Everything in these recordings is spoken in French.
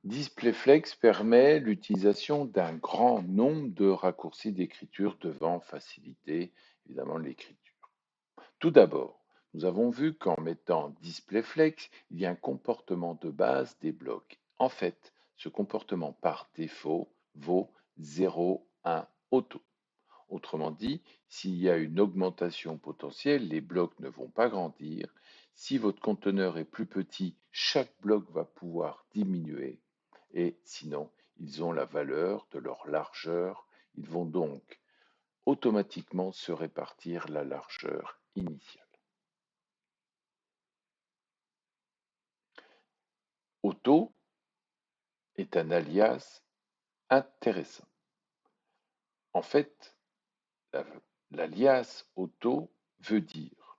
DisplayFlex permet l'utilisation d'un grand nombre de raccourcis d'écriture devant faciliter évidemment l'écriture. Tout d'abord, nous avons vu qu'en mettant DisplayFlex, il y a un comportement de base des blocs. En fait, ce comportement par défaut vaut 0, 1 auto. Autrement dit, s'il y a une augmentation potentielle, les blocs ne vont pas grandir. Si votre conteneur est plus petit, chaque bloc va pouvoir diminuer. Et sinon, ils ont la valeur de leur largeur. Ils vont donc automatiquement se répartir la largeur initiale. Auto est un alias intéressant. En fait, l'alias auto veut dire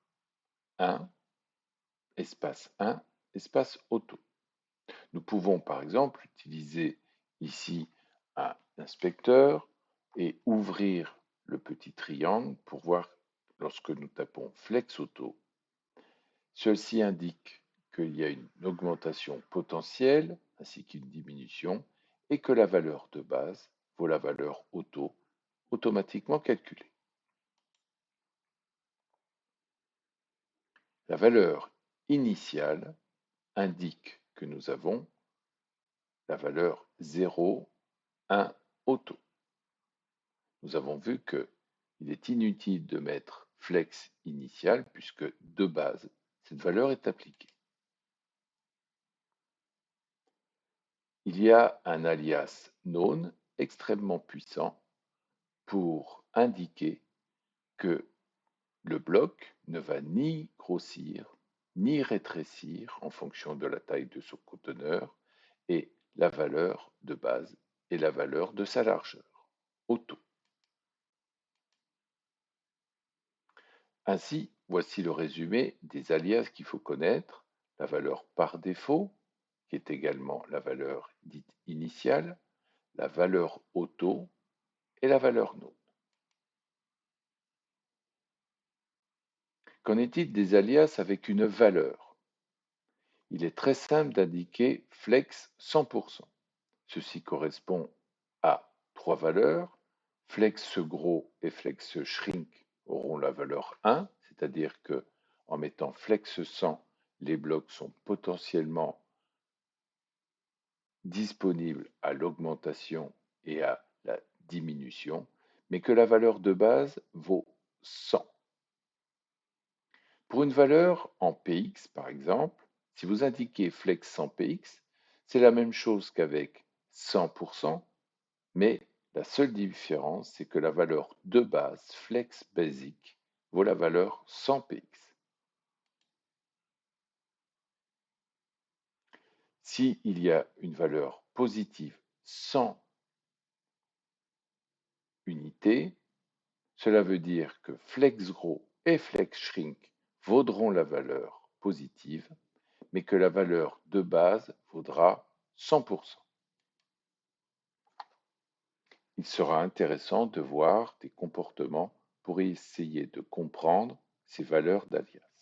1, espace 1, espace auto. Nous pouvons par exemple utiliser ici un inspecteur et ouvrir le petit triangle pour voir lorsque nous tapons Flex Auto. Ceci indique qu'il y a une augmentation potentielle ainsi qu'une diminution et que la valeur de base vaut la valeur auto automatiquement calculée. La valeur initiale indique que nous avons la valeur 0, 1 auto. Nous avons vu qu'il est inutile de mettre flex initial puisque de base, cette valeur est appliquée. Il y a un alias known extrêmement puissant pour indiquer que le bloc ne va ni grossir ni rétrécir en fonction de la taille de son conteneur et la valeur de base est la valeur de sa largeur, auto. Ainsi, voici le résumé des alias qu'il faut connaître, la valeur par défaut, qui est également la valeur dite initiale, la valeur auto et la valeur no. Qu'en est-il des alias avec une valeur? Il est très simple d'indiquer flex 100%. Ceci correspond à trois valeurs. Flex gros et flex shrink auront la valeur 1, c'est-à-dire que en mettant flex 100, les blocs sont potentiellement disponibles à l'augmentation et à la diminution, mais que la valeur de base vaut 100. Pour une valeur en px, par exemple, si vous indiquez flex 100 px, c'est la même chose qu'avec 100%, mais la seule différence, c'est que la valeur de base flex basic vaut la valeur 100 px. S'il y a une valeur positive 100 unités, cela veut dire que flex gros et flex shrink vaudront la valeur positive, mais que la valeur de base vaudra 100%. Il sera intéressant de voir des comportements pour essayer de comprendre ces valeurs d'alias.